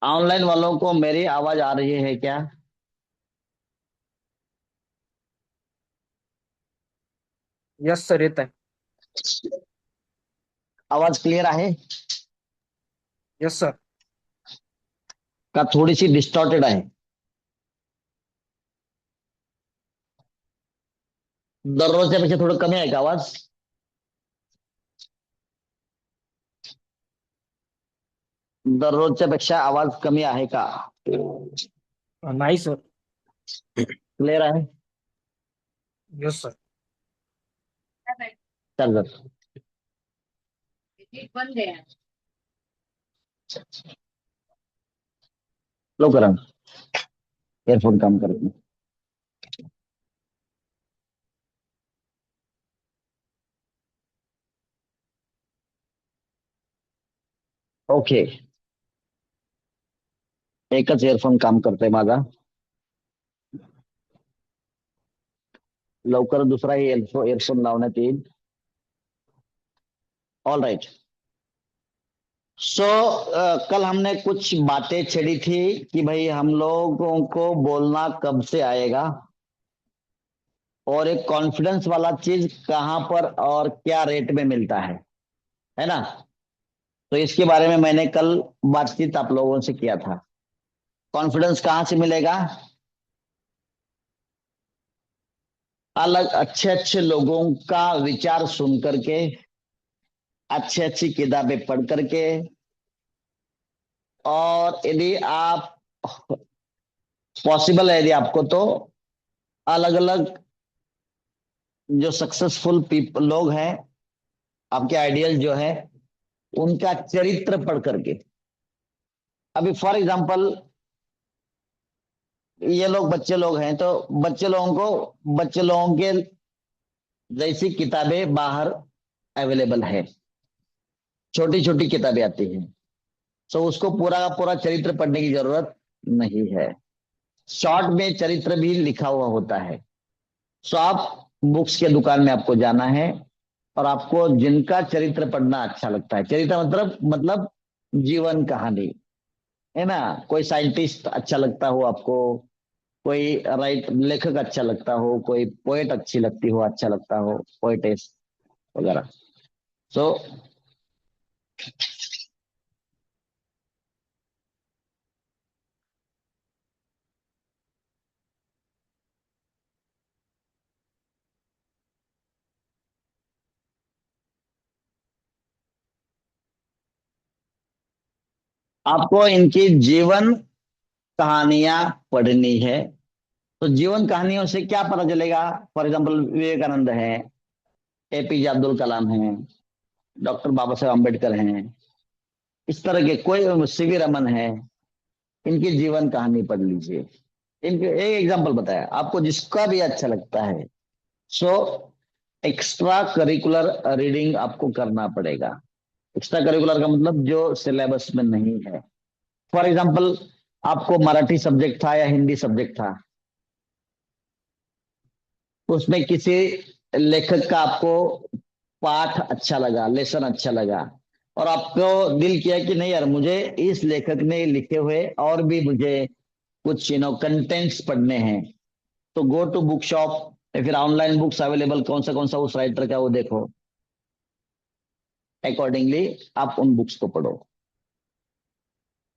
Online वालों को मेरी आवाज आ रही है क्या? यस सर, येत आहे. आवाज क्लियर आहे यस सर. का थोडीशी डिस्टॉर्टेड आहे? दररोजच्या पेक्षा थोडं कमी आहे का आवाज? दररोजच्या पेक्षा आवाज कमी आहे का? नाही सर. क्लिअर आहे? Yes sir. चल चल. लवकर आण. एअरफोन काम करत नाही. ओके. एकच एअरफोन काम करतोय माझा. लवकर दुसराही एअरफोन लावण्यात येईल. All right. सो कल हमने कुछ बातें छेड़ी थी कि भाई हम लोगों को बोलना कब से आएगा, और एक कॉन्फिडेंस वाला चीज कहाँ पर और क्या रेट में मिलता है ना? तो इसके बारे में मैंने कल बातचीत आप लोगों से किया था. कॉन्फिडेंस कहाँ से मिलेगा? अलग अच्छे अच्छे लोगों का विचार सुन करके, अच्छी अच्छी किताबें पढ़ करके, और यदि आप पॉसिबल है यदि आपको, तो अलग अलग जो सक्सेसफुल पीपल लोग हैं, आपके आइडियल जो है, उनका चरित्र पढ़ करके. अभी फॉर एग्जांपल ये लोग बच्चे लोग हैं, तो बच्चे लोगों के जैसी किताबें बाहर अवेलेबल है. छोटी छोटी किताबें आती हैं. सो उसको पूरा का पूरा चरित्र पढ़ने की जरूरत नहीं है. शॉर्ट में चरित्र भी लिखा हुआ होता है. सो आप बुक्स के दुकान में आपको जाना है, और आपको जिनका चरित्र पढ़ना अच्छा लगता है, चरित्र मतलब जीवन कहानी, है ना? कोई साइंटिस्ट अच्छा लगता हो आपको, कोई राइट लेखक अच्छा लगता हो, कोई पोएट अच्छी लगती हो, अच्छा लगता हो, पोएटेस वगैरह. सो आपको इनकी जीवन कहानियां पढ़नी है. तो जीवन कहानियों से क्या पता चलेगा? फॉर एग्जाम्पल विवेकानंद है, एपीजे अब्दुल कलाम है, डॉक्टर बाबा साहेब अम्बेडकर हैं, इस तरह के कोई सीवी रमन है. इनकी जीवन कहानी पढ़ लीजिए. इनके एक एग्जाम्पल बताया आपको, जिसका भी अच्छा लगता है. सो एक्स्ट्रा करिकुलर रीडिंग आपको करना पड़ेगा. एक्स्ट्रा करिकुलर का मतलब जो सिलेबस में नहीं है. फॉर एग्जाम्पल आपको मराठी सब्जेक्ट था या हिंदी सब्जेक्ट था, उसमें किसी लेखक का आपको पाठ अच्छा लगा, लेसन अच्छा लगा, और आपको दिल किया कि नहीं यार, मुझे इस लेखक ने लिखे हुए और भी मुझे कुछ कंटेंट्स पढ़ने हैं. तो गो टू बुक शॉप, या फिर ऑनलाइन बुक्स अवेलेबल कौन सा उस राइटर का वो देखो. अकॉर्डिंगली आप उन बुक्स को पढ़ो.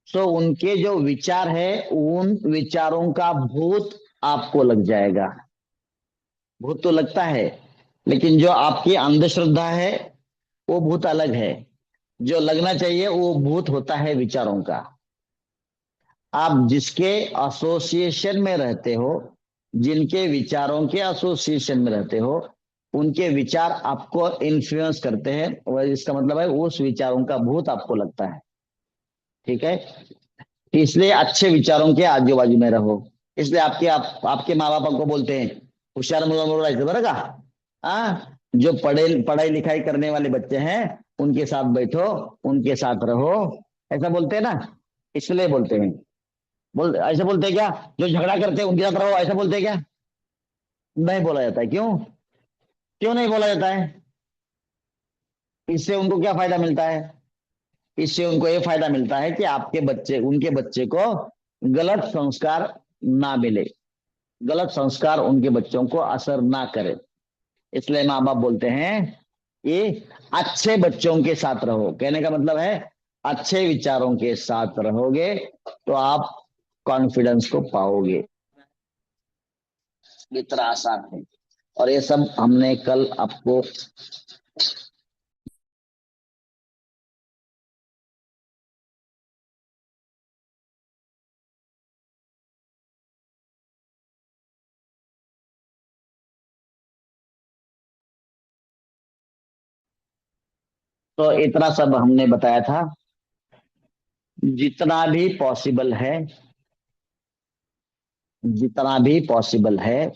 सो उनके जो विचार है, उन विचारों का भूत आपको लग जाएगा. भूत तो लगता है, लेकिन जो आपकी अंधश्रद्धा है, वो भूत अलग है. जो लगना चाहिए वो भूत होता है विचारों का. आप जिसके एसोसिएशन में रहते हो, जिनके विचारों के एसोसिएशन में रहते हो, उनके विचार आपको इन्फ्लुएंस करते हैं, और इसका मतलब है उस विचारों का भूत आपको लगता है. ठीक है? इसलिए अच्छे विचारों के आजू बाजू में रहो. इसलिए आपके माँ बाप को बोलते हैं हुशियार मुला मुला राहायचं बरं का. जो पढ़ाई लिखाई करने वाले बच्चे हैं, उनके साथ बैठो, उनके साथ रहो, ऐसा बोलते हैं ना. इसलिए बोलते हैं. ऐसे बोलते हैं क्या? जो झगड़ा करते हैं उनके साथ रहो, ऐसा बोलते हैं क्या? नहीं बोला जाता है. क्यों? क्यों नहीं बोला जाता है? इससे उनको क्या फायदा मिलता है? इससे उनको ये फायदा मिलता है कि आपके बच्चे उनके बच्चे को गलत संस्कार ना मिले, गलत संस्कार उनके बच्चों को असर ना करे। इसलिए माँ बाप बोलते हैं कि अच्छे बच्चों के साथ रहो। कहने का मतलब है अच्छे विचारों के साथ रहोगे तो आप कॉन्फिडेंस को पाओगे। इतना आसान है। और ये सब हमने कल आपको तो इतना सब हमने बताया था। जितना भी पॉसिबल है, जितना भी पॉसिबल है,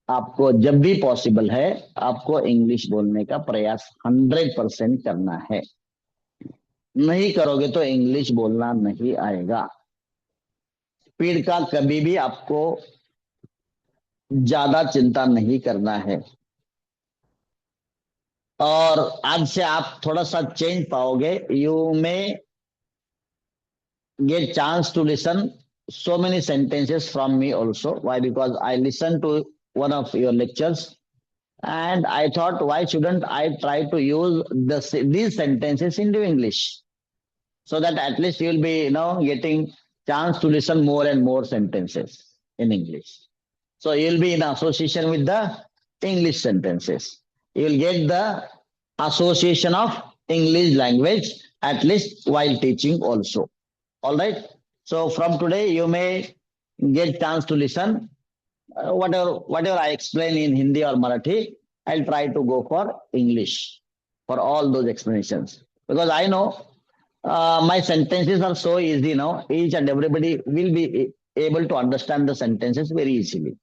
आपको जब भी पॉसिबल है आपको इंग्लिश बोलने का प्रयास 100% करना है। नहीं करोगे तो इंग्लिश बोलना नहीं आएगा। स्पीड का कभी भी आपको ज्यादा चिंता नहीं करना है। और आज से आप थोड़ा सा चेंज पाओगे। यू में get chance to listen so many sentences from me also. Why? Because I listened to one of your lectures and I thought, why shouldn't I try to use these sentences into English, so that at least you'll be, getting chance to listen more and more sentences in English. So you'll be in association with the English sentences. You'll get the association of English language at least while teaching also. All right. So from today, you may get chance to listen whatever I explain in Hindi or Marathi. I'll try to go for English for all those explanations, because I know my sentences are so easy now. Each and everybody will be able to understand the sentences very easily.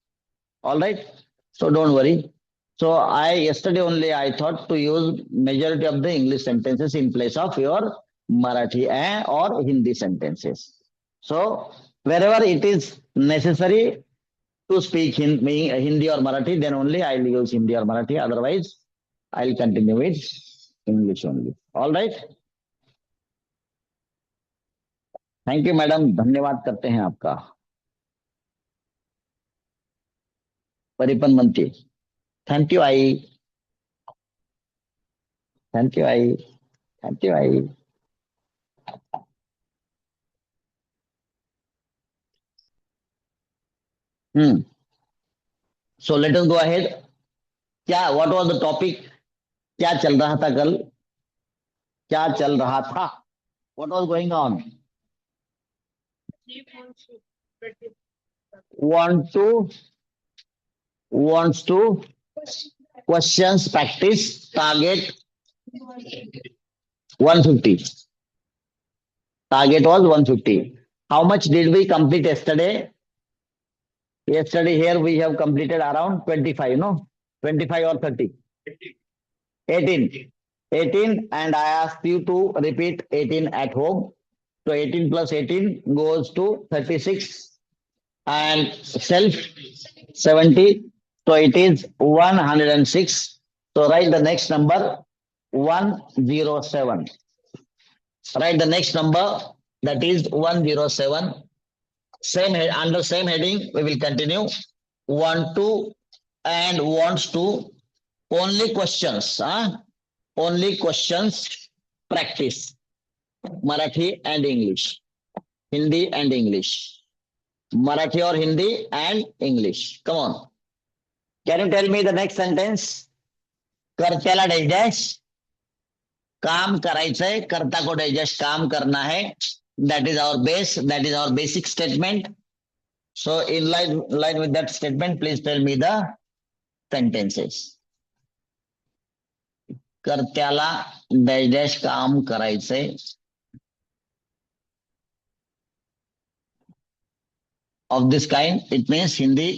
All right. So don't worry. So I yesterday only I thought to use majority of the English sentences in place of your Marathi or Hindi sentences. So wherever it is necessary to speak Hindi or Marathi, then only I'll use Hindi or Marathi. Otherwise, I'll continue with English only. All right. Thank you madam, धन्यवाद करते हैं आपका। परिपन मनती, thank you आई, thank you आई, thank you आई। Hmm. So let us go ahead. क्या व्हाट वाज द टॉपिक? क्या चल रहा था कल? क्या चल रहा था? What was going on? Want to, wants to, questions practice, target 150. Target was 150. How much did we complete yesterday? Yesterday here we have completed around 25, no? 25 or 30? 18. 18, and I asked you to repeat 18 at home. So 18 plus 18 goes to 36, and self 70. So it is 106. So write the next number 107. Write the next number, that is 107. Same under same heading we will continue. Want to and wants to. Only questions, only questions practice. Marathi and English, Hindi and English, Marathi or Hindi and English. Come on. Can you tell me the next sentence? कर्त्याला डायजॅश, काम करायचंय, कर्ता को डायजॅश काम करना है. That is our base, that is our basic statement. So in line with that statement, please tell me the sentences. कर्त्याला डायजॅश काम करायचंय. Of this kind, it means Hindi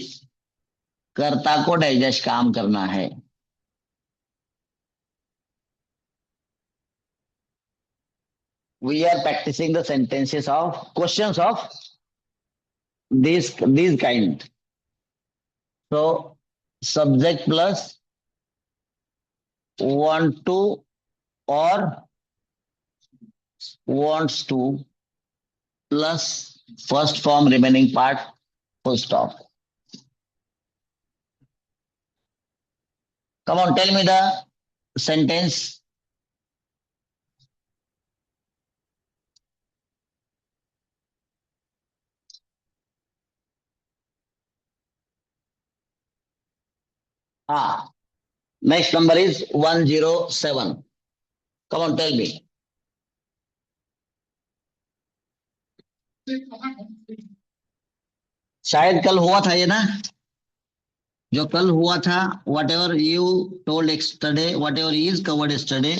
कर्ता को डायजॅश काम करना है. We are practicing the sentences of questions of these kind. So subject plus want to or wants to plus first form remaining part full stop. Come on, tell me the sentence. Ah, next number is 107. Come on, tell me. शायद कल हुआ था ये ना, जो कल हुआ था. What ever you told yesterday, whatever is covered yesterday,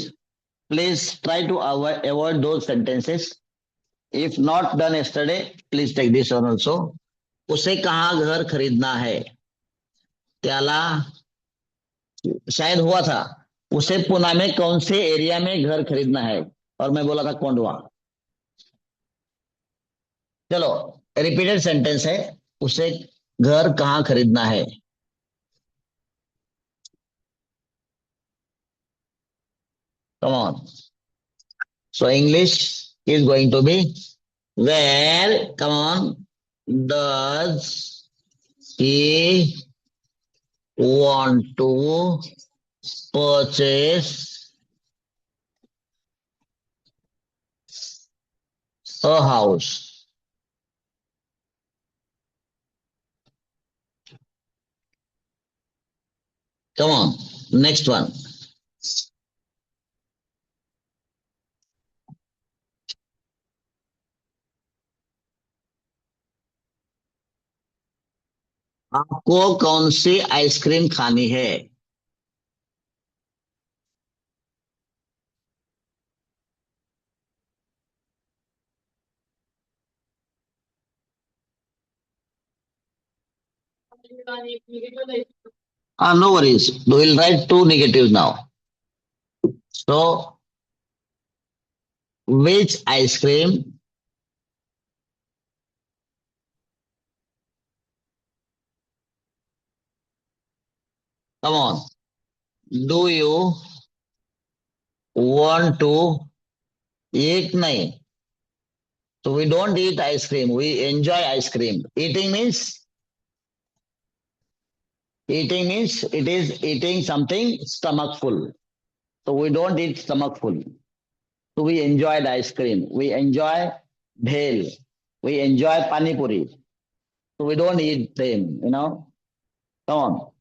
please try to avoid those sentences. If not done yesterday, please take this one also. उसे कहाँ घर खरीदना है, त्याला, शायद हुआ था, उसे पुणे में कौन से एरिया में घर खरीदना है, और मैं बोला था कोंडवा. चलो, रिपीटेड सेंटेंस है. उसे घर कहाँ खरीदना है. Come on. So English is going to be, where, come on, does he want to purchase a house? Come on, next one. आपको कौन सी आइसक्रीम खानी है. No worries. We will write two negatives now. So, which ice cream come on, do you want to eat? नहीं. So we don't eat ice cream. We enjoy ice cream. Eating means it is eating something stomach full. So we don't eat stomach full. So we enjoy the ice cream. We enjoy bhel. We enjoy pani puri. So we don't eat them, you know. Come on.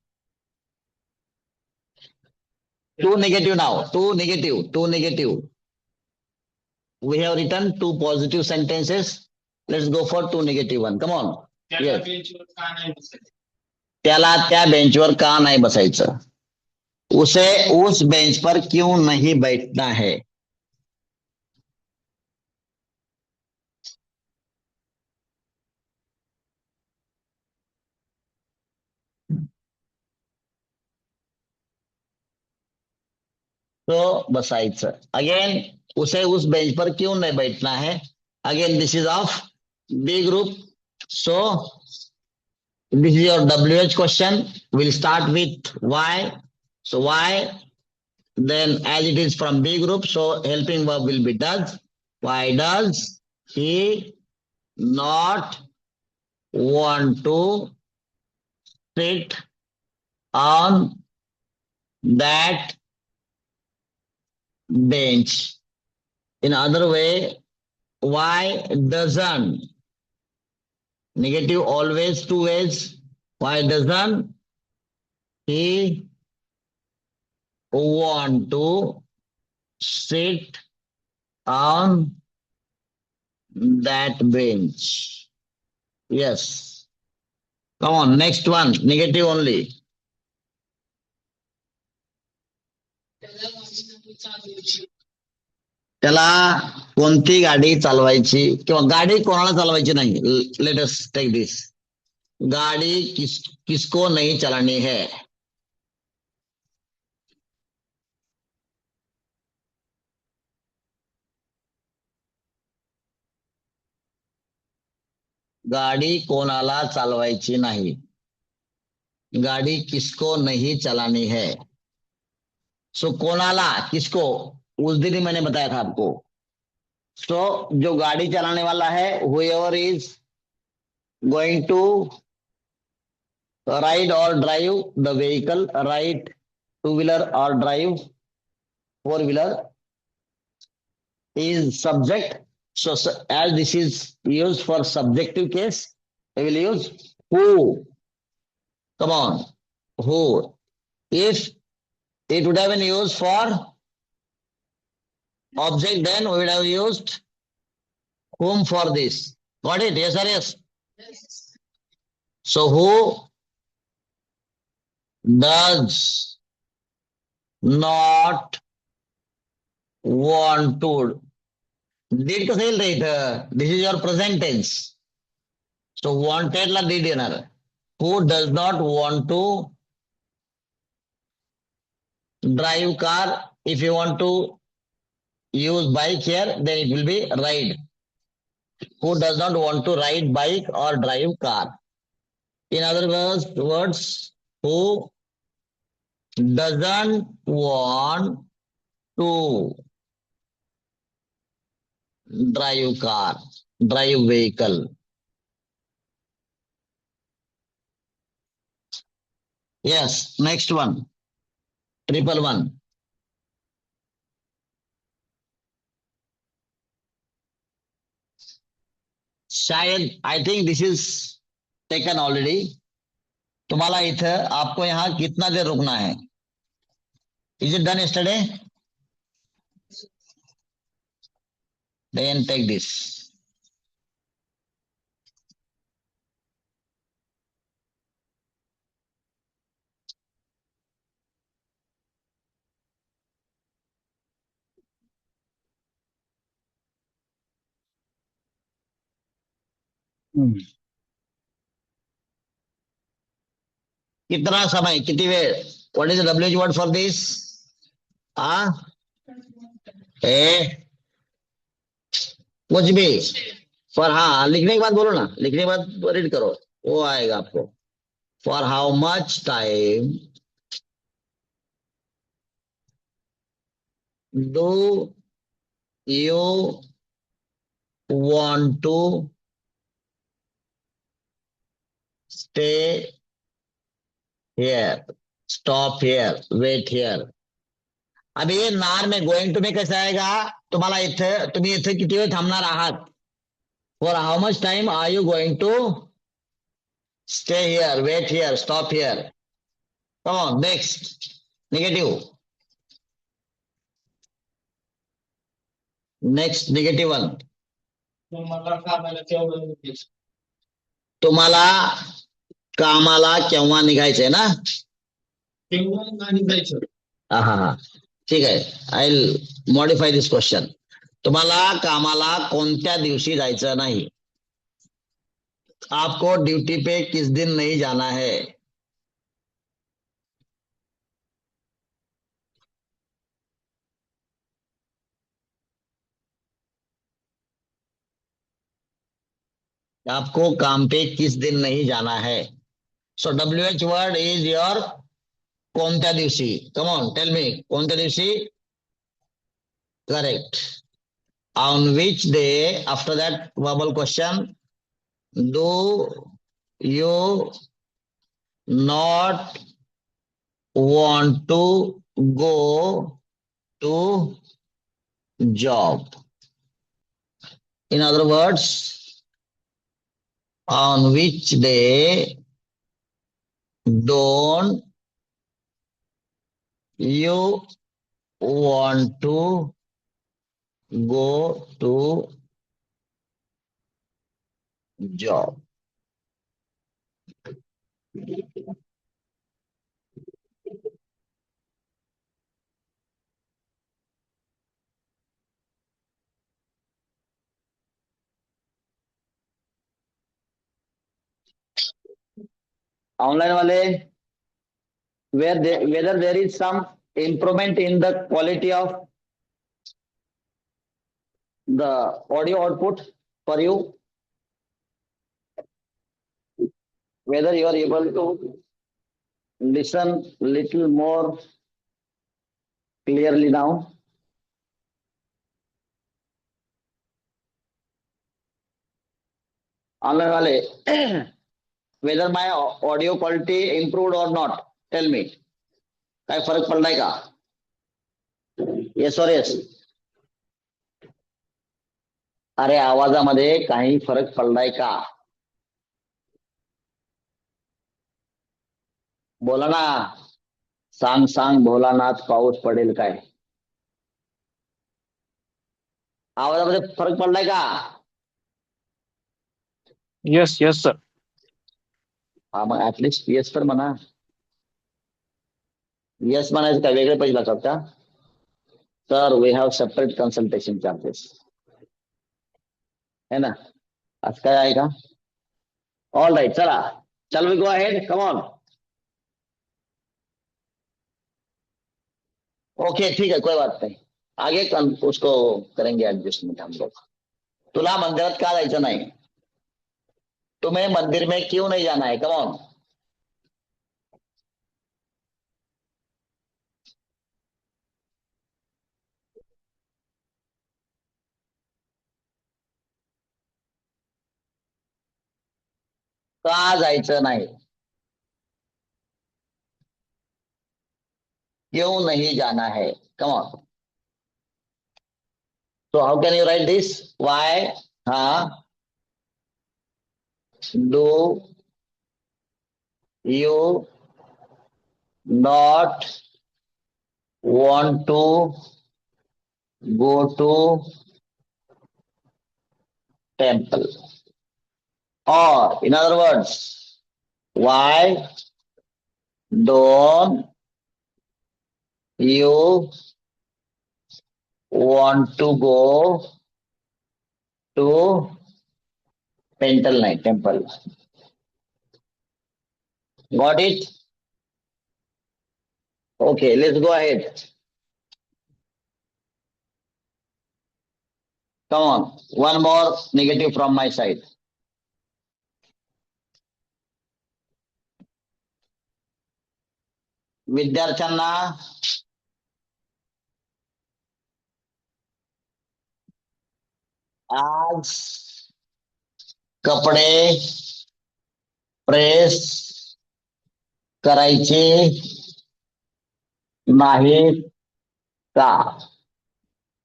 Two negative now. Two negative. Two negative. We have written two positive sentences. Let's go for two negative one. Come on. Yes. त्याला त्या बेंचवर का नाही बसायचं. उसे उस bench पर क्यों नहीं बैठना है. तो बसायचं. अगेन, उसे उस बेंच पर क्यों नहीं बैठना है. Again, this is of B group. So this is your WH question. We'll start with why. So why, then as it is from B group, so helping verb will be does. Why does he not want to sit on that bench? In other way, why doesn't, negative always two ways. Why doesn't he want to sit on that bench? Yes. Come on, next one. Negative only. त्याला कोणती गाडी चालवायची किंवा गाडी कोणाला चालवायची नाही. Let us take this. गाड़ी किसको नहीं चलानी है. गाड़ी कोणाला चालवायची नहीं. गाड़ी किसको नहीं चलानी है. सो कोणाला, किसको, उस दिन ही मैंने बताया था आपको. सो जो गाड़ी चलाने वाला है, whoever is going to ride or drive the vehicle, ride two wheeler or drive four wheeler is subject. So as this is used for subjective case, we will use who. Come on, who. If it would have been used for object, then we would have used whom for this. Got it? Yes or yes? So who does not want to? Did to fail right? This is your present tense. So wanted la did dinner. Who does not want to drive car? If you want to use bike here, then it will be ride. Who does not want to ride bike or drive car? In other words, who doesn't want to drive car, drive vehicle. Yes, next one. 111. शायद I think this is taken already. तुम्हाला इथं आपको यहाँ कितना देर रुकना है? Is it done yesterday? Then take this. कितना समय, कितनी वेळ? What is the WH word for this? ए कुछ भी फॉर, हाँ लिखने के बाद बोलो ना, लिखने के बाद रीड करो, वो आएगा आपको. For how much time do you want to stay here, stop here, wait here. अब ये नार में गोइंग टू में कैसा आएगा? तुम्हाला इथं, तुम्ही इथे किती वेळ थांबणार आहात? For how much time are you going to stay here, wait here, stop here? Come on, next. Negative. Next negative one. तुम्हाला कामाला केव्हा निघायचंय ना? हा हा हा, ठीक आहे. I will modify this question. तुम्हाला कामाला कोणत्या दिवशी जायचं नाही? आपको ड्यूटी पे किस दिन नहीं जाना है? आपको काम पे किस दिन नहीं जाना है? सो डब्ल्यूएच वर्ड इज योर कोणत्या दिवशी. कम ऑन, टेल मी, कोणत्या दिवशी? Correct. On which day? After that verbal question, do you not want to go to job? In other words, on which day don't you want to go to job? Online वाले, whether there is some improvement in the quality of the audio output for you, whether you are able to listen little more clearly now. Online वाले whether my audio quality improved और not, tell me, काय फरक पडलाय का? Yes और yes? अरे आवाजामध्ये काही फरक पडलाय का? बोला ना. सांग सांग भोलानाथ, पाऊस पडेल काय? आवाजामध्ये फरक पडलाय का? Yes yes sir. हा मग ऍटलिस्ट येस तर म्हणा. येस म्हणायचं काय वेगळे पैसे लागतात का? Sir we have separate consultation charges, है ना? आज काय आहे का? ऑल राईट, चला. चल we go ahead, come on. Okay ठीक है, कोई बात नहीं. आगे उसको करेंगे एडजस्टमेंट हम लोग. तुला मंदिरात का जायचं नाही? तुम्हें मंदिर में क्यों नहीं जाना है? Come on. का जायचं नाही? क्यों नहीं जाना है? Come on. So how can you write this? Why? Do you not want to go to temple? Or in other words, why don't you want to go to temple night? Temple. Got it? Okay, let's go ahead. Come on, one more negative from my side. विद्यार्थ्यांना आज कपडे press करायचे नाहीत का?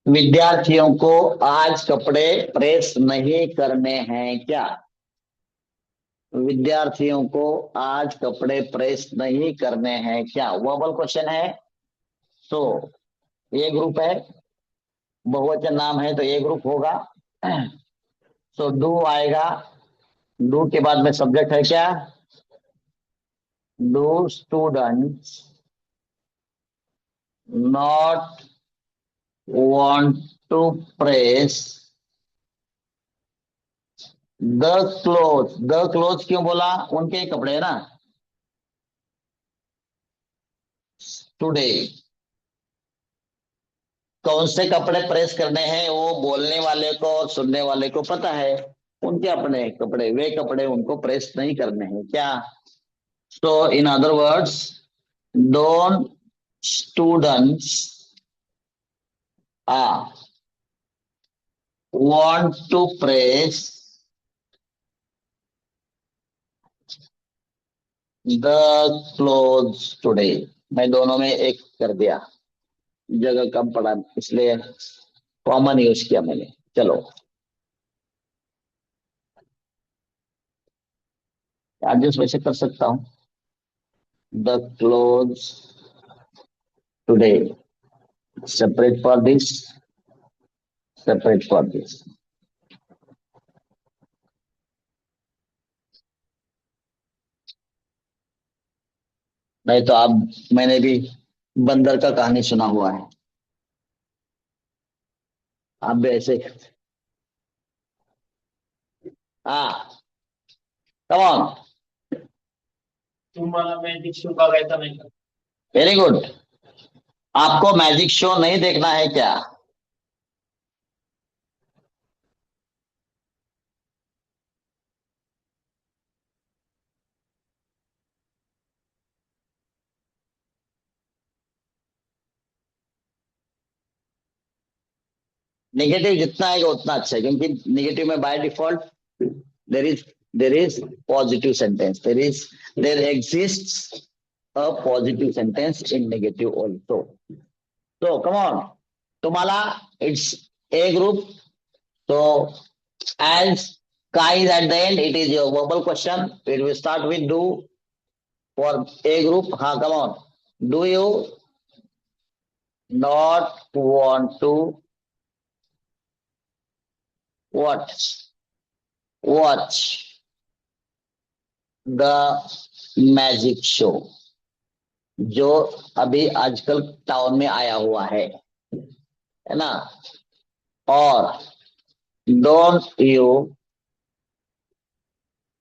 विद्यार्थियों को आज कपड़े प्रेस नहीं करने हैं क्या? विद्यार्थियों को आज कपड़े प्रेस नहीं करने हैं क्या? वर्बल क्वेश्चन है. तो ये ग्रुप है, बहुवचन नाम है तो ये ग्रुप होगा. सो डू आएगा. डू के बाद में सब्जेक्ट है क्या? Do students not want to press the clothes. the clothes क्यों बोला? उनके कपड़े है ना. टुडे कौन से कपड़े प्रेस करने हैं वो बोलने वाले को और सुनने वाले को पता है. उनके अपने कपड़े, वे कपड़े उनको प्रेस नहीं करने हैं क्या? So in other words, don't students want to press the clothes today. मैं दोनों में एक कर दिया, जगह कम पड़ा इसलिए कॉमन यूज किया मैंने. चलो एडजस्ट वैसे कर सकता हूं. The clothes today, separate for this, separate for this. नहीं तो आप, मैंने भी बंदर का कहानी सुना हुआ है, आप भी ऐसे. हाँ, कम ऑन. तुम्हाला मॅजिक शो बघायचा नाही का? Very good. आपको मैजिक शो नहीं देखना है क्या? नेगेटिव जितना आएगा उतना अच्छा है, क्योंकि नेगेटिव में by default there is positive sentence. There exists a positive sentence in negative also. So come on, तुम्हाला it's A group. So as Kai is at the end, it is your verbal question. It will start with do for A group. Ha, come on. Do you not want to what? Watch the magic show जो अभी आजकल town में आया हुआ है ना? और don't you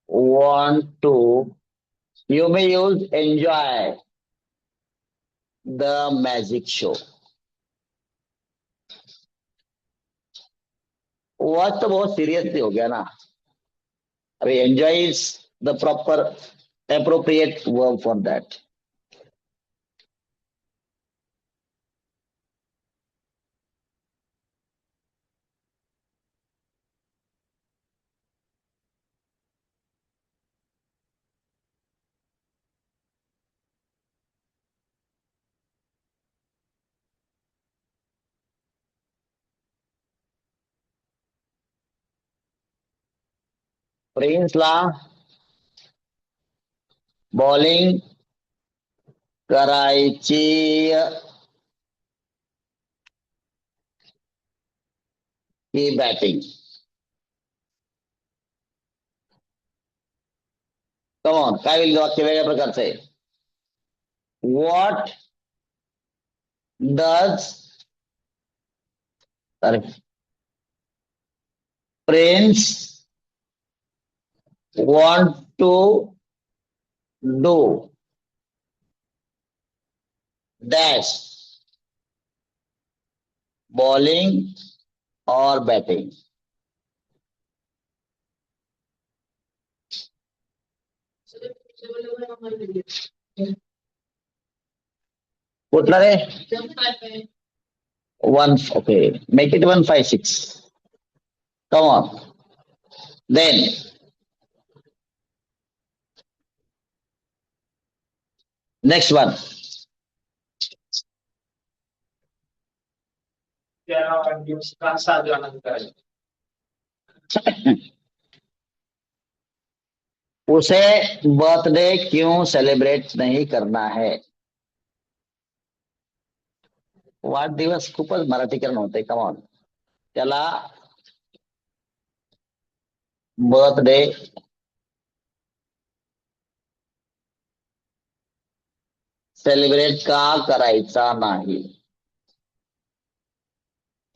want to, you may use enjoy the magic show. Watch तो बहुत सीरियसली हो गया ना. अभी enjoy is the proper appropriate verb for that. प्रिंसला बॉलिंग करायची की बॅटिंग. कमॉन, काय होईल वाक्य वेगळ्या प्रकारचं आहे. What does prince want to do dash bowling or batting. कुठला रे? 1. Okay, make it 156. Come on. Then next one. उसे बर्थडे क्यों सेलिब्रेट नहीं करना है? वाढदिवस खूपच मराठीकरण होते. कमॉन, त्याला बर्थडे सेलिब्रेट का करायचा नाही.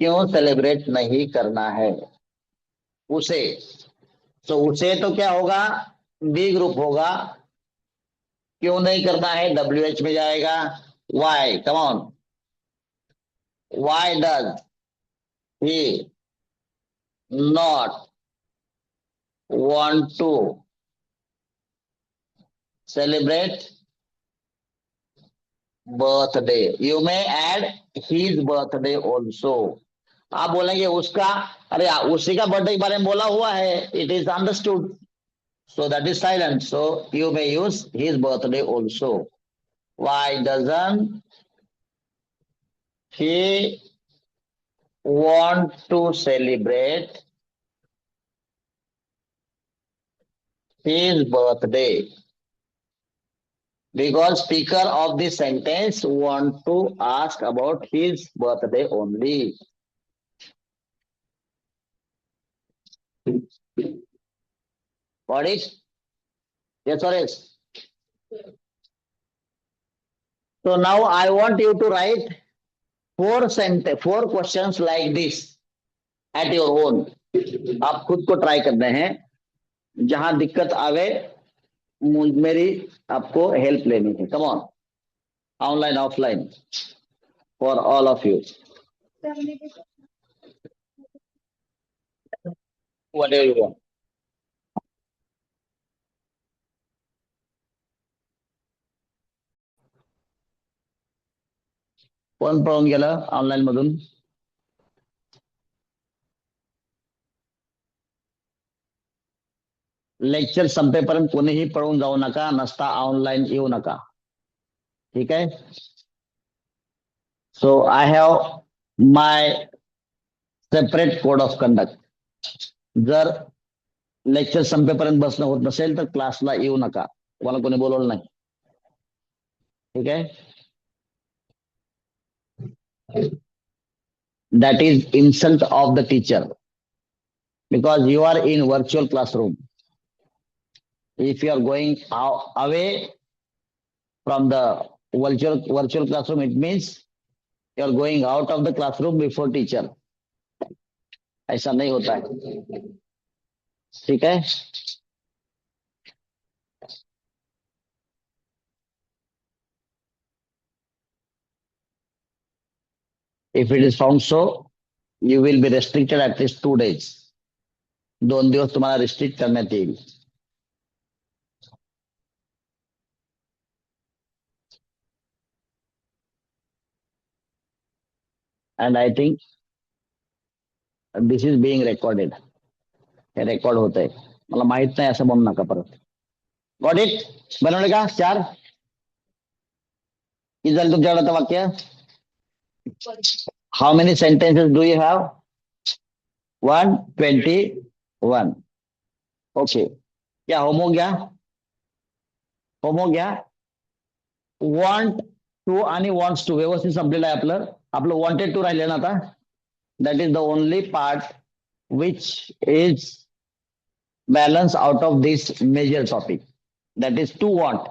क्यों सेलिब्रेट नहीं करना है? उसे. तो उसे तो क्या होगा? बी ग्रुप होगा. क्यों नहीं करना है? WH में जाएगा. Why, come on. Why does he not want to celebrate birthday? You may add his birthday also. आप बोलेंगे उसका, अरे उसी का बर्थडे के बारे में बोला हुआ है. It is understood, so that is silent. So you may use his birthday also. Why doesn't he want to celebrate his birthday? Because speaker of this sentence want to ask about his birthday only. Got it? Yes or yes? So now I want you to write 4 questions like this at your own. आप खुद को try करने हैं. जहां दिक्कत आवे मेरी आपको हेल्प लेनी है. Come on, online offline for all of you. What do you want? कोण पळून गेलं ऑनलाईन मधून? लेक्चर संपेपर्यंत कोणीही पळून जाऊ नका, नसता ऑनलाईन येऊ नका. ठीक आहे. So I have my separate code of conduct. जर लेक्चर संपेपर्यंत बसणं होत नसेल तर क्लासला येऊ नका, मला कोणी बोलवलं नाही. ठीक आहे. That is insult of the teacher because you are in virtual classroom. If you are going away from the virtual classroom, it means you are going out of the classroom before teacher. ऐसा नहीं होता है. ठीक है. If it is found so, you will be restricted at least 2 days. 2 दिवस तुम्हाला restrict करण्यात येईल. And I think this is being recorded. हे रेकॉर्ड होत आहे. मला माहित नाही असं म्हणू नका परत. Got it? बनवले का 4? किती झालं तुमच्याकडे आता वाक्य? How many sentences do you have? 121. Okay. क्या होमवर्क घ्या. होमवर्क घ्या. वॉन्ट टू आणि वॉन्ट्स टू व्यवस्थित संपलेलं आहे आपलं. आपलं वॉन्टेड टू राहिले ना आता. That is the only part which is balance out of this major topic. That is to want.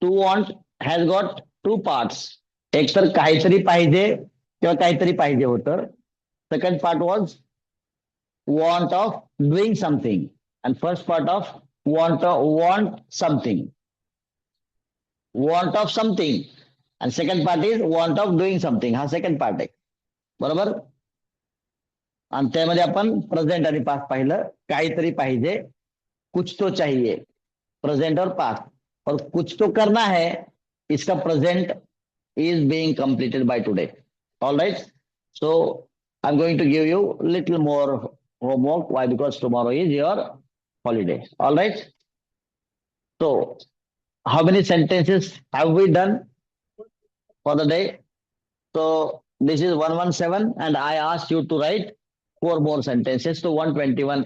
To want has got 2 parts. एक तर काहीतरी पाहिजे किंवा काहीतरी पाहिजे होतं. Second part was want of doing something. And first part of want something. Want of something. And second part is want of doing something. हा second part आहे. बरोबर? आणि त्यामध्ये आपण प्रेझेंट आणि पास्ट पाहिलं. काहीतरी पाहिजे, कुछ तो चाहिए, प्रेजेंट और पास्ट. और कुछ तो करना है, इसका present is being completed by today. All right. So I am going to give you little more homework. Why? Because tomorrow is your holiday. All right. So how many sentences have we done for the day? So this is 117 and I asked you to write 4 more sentences. So 121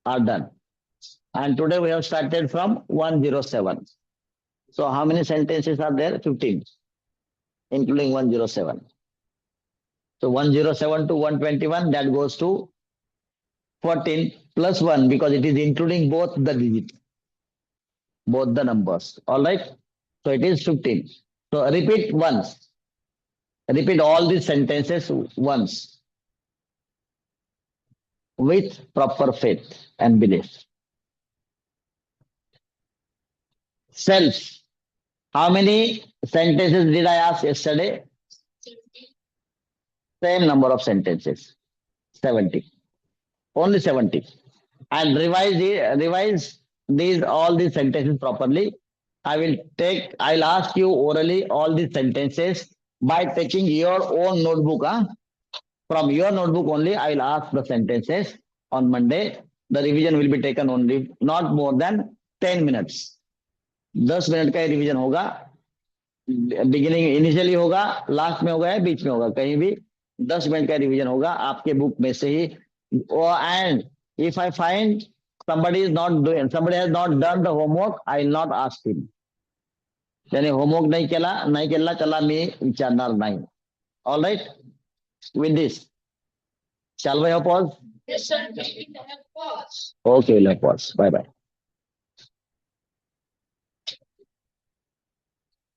are done. And today we have started from 107. So how many sentences are there? 15, including 107. So 107 to 121, that goes to 14 plus 1 because it is including both the digits, both the numbers. All right. So it is 15. So repeat once. Repeat all these sentences once with proper faith and belief. Self. How many sentences did I ask yesterday? Same number of sentences. 70. Only 70. And revise all these sentences properly. I'll ask you orally all these sentences by taking your own notebook. From your notebook only, I will ask the sentences on Monday. The revision will be taken only not more than 10 minutes. 10 minute का revision होगा. Beginning initially होगा, last में होगा या बीच में होगा, कहीं भी 10 मिनट का रिवीजन होगा आपके बुक में से ही. And if I find somebody has not done the homework, I will not ask him. त्याने होमवर्क नाही केला त्याला मी विचारणार नाही. All right. With this, shall we have pause? Yes, sir. We have pause. Okay, we'll have pause. Bye bye.